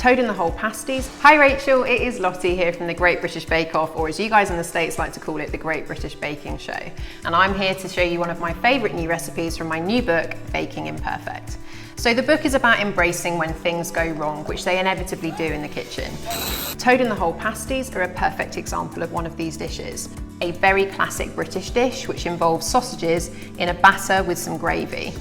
toad in the hole pasties. Hi Rachel, it is Lottie here from the Great British Bake Off, or as you guys in the States like to call it, the Great British Baking Show. And I'm here to show you one of my favourite new recipes from my new book, Baking Imperfect. So the book is about embracing when things go wrong, which they inevitably do in the kitchen. Toad in the hole pasties are a perfect example of one of these dishes. A very classic British dish which involves sausages in a batter with some gravy.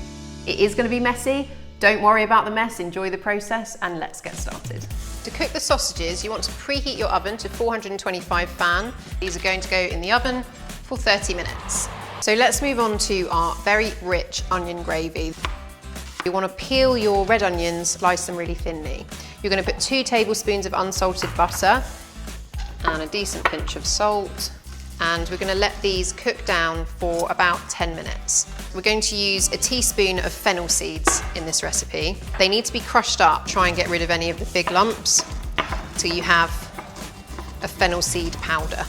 It is going to be messy. Don't worry about the mess, enjoy the process, and let's get started. To cook the sausages, you want to preheat your oven to 425 fan. These are going to go in the oven for 30 minutes. So let's move on to our very rich onion gravy. You want to peel your red onions, slice them really thinly. You're going to put 2 tablespoons of unsalted butter and a decent pinch of salt. And we're going to let these cook down for about 10 minutes. We're going to use a teaspoon of fennel seeds in this recipe. They need to be crushed up, try and get rid of any of the big lumps till you have a fennel seed powder.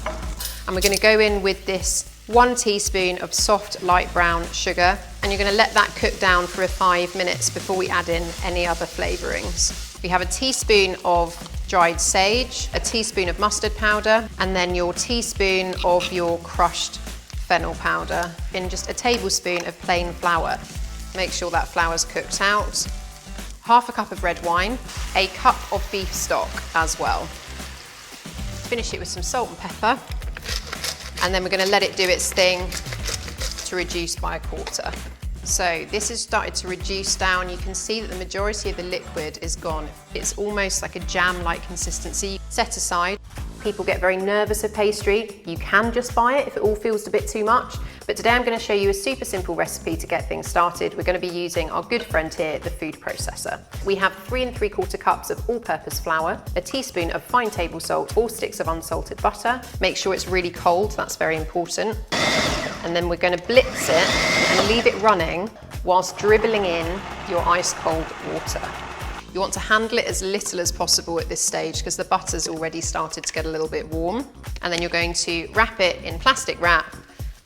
And we're going to go in with this 1 teaspoon of soft light brown sugar, and you're going to let that cook down for 5 minutes before we add in any other flavourings. We have a teaspoon of dried sage, a teaspoon of mustard powder, and then your teaspoon of your crushed fennel powder in just a tablespoon of plain flour. Make sure that flour's cooked out. Half a cup of red wine, a cup of beef stock as well. Finish it with some salt and pepper, and then we're going to let it do its thing to reduce by 1/4. So this has started to reduce down. You can see that the majority of the liquid is gone. It's almost like a jam-like consistency. Set aside. People get very nervous of pastry. You can just buy it if it all feels a bit too much. But today I'm going to show you a super simple recipe to get things started. We're going to be using our good friend here, the food processor. We have 3 3/4 cups of all-purpose flour, a teaspoon of fine table salt, 4 sticks of unsalted butter. Make sure it's really cold, that's very important. And then we're going to blitz it and leave it running whilst dribbling in your ice cold water. You want to handle it as little as possible at this stage because the butter's already started to get a little bit warm. And then you're going to wrap it in plastic wrap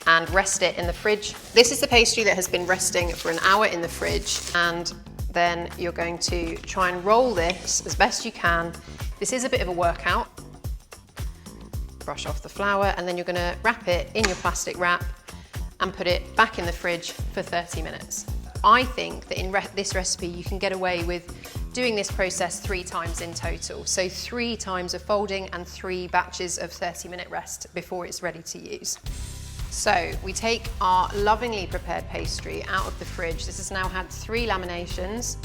and rest it in the fridge. This is the pastry that has been resting for an hour in the fridge, and then you're going to try and roll this as best you can. This is a bit of a workout. Brush off the flour, and then you're going to wrap it in your plastic wrap and put it back in the fridge for 30 minutes. I think that in this recipe you can get away with doing this process 3 times in total. So 3 times of folding and 3 batches of 30-minute rest before it's ready to use. So we take our lovingly prepared pastry out of the fridge. This has now had 3 laminations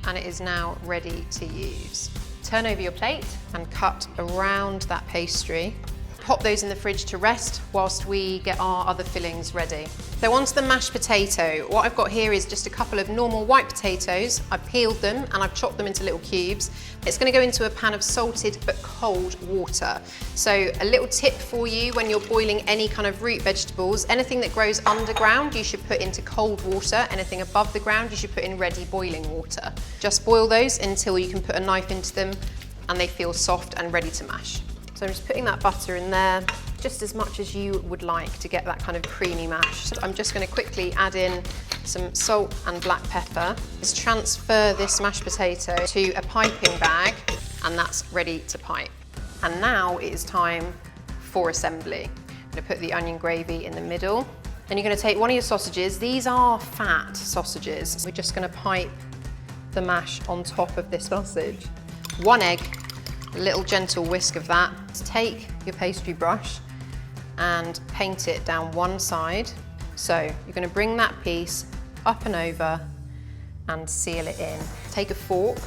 and it is now ready to use. Turn over your plate and cut around that pastry. Pop those in the fridge to rest whilst we get our other fillings ready. So onto the mashed potato. What I've got here is just a couple of normal white potatoes. I've peeled them and I've chopped them into little cubes. It's going to go into a pan of salted but cold water. So a little tip for you when you're boiling any kind of root vegetables, anything that grows underground you should put into cold water, anything above the ground you should put in ready boiling water. Just boil those until you can put a knife into them and they feel soft and ready to mash. So I'm just putting that butter in there, just as much as you would like to get that kind of creamy mash. So I'm just going to quickly add in some salt and black pepper. Let's transfer this mashed potato to a piping bag, and that's ready to pipe. And now it is time for assembly. I'm going to put the onion gravy in the middle. Then you're going to take one of your sausages. These are fat sausages. We're just going to pipe the mash on top of this sausage. 1 egg. A little gentle whisk of that. Take your pastry brush and paint it down one side. So you're going to bring that piece up and over and seal it in. Take a fork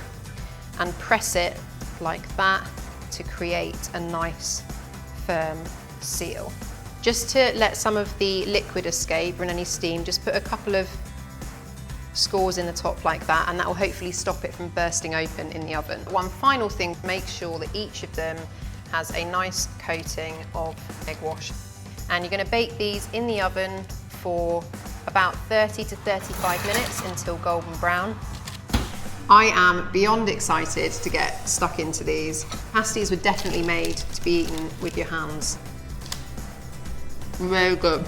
and press it like that to create a nice firm seal. Just to let some of the liquid escape and any steam, just put a couple of scores in the top like that, and that will hopefully stop it from bursting open in the oven. One final thing, make sure that each of them has a nice coating of egg wash. And you're going to bake these in the oven for about 30 to 35 minutes until golden brown. I am beyond excited to get stuck into these. Pasties were definitely made to be eaten with your hands. Very good.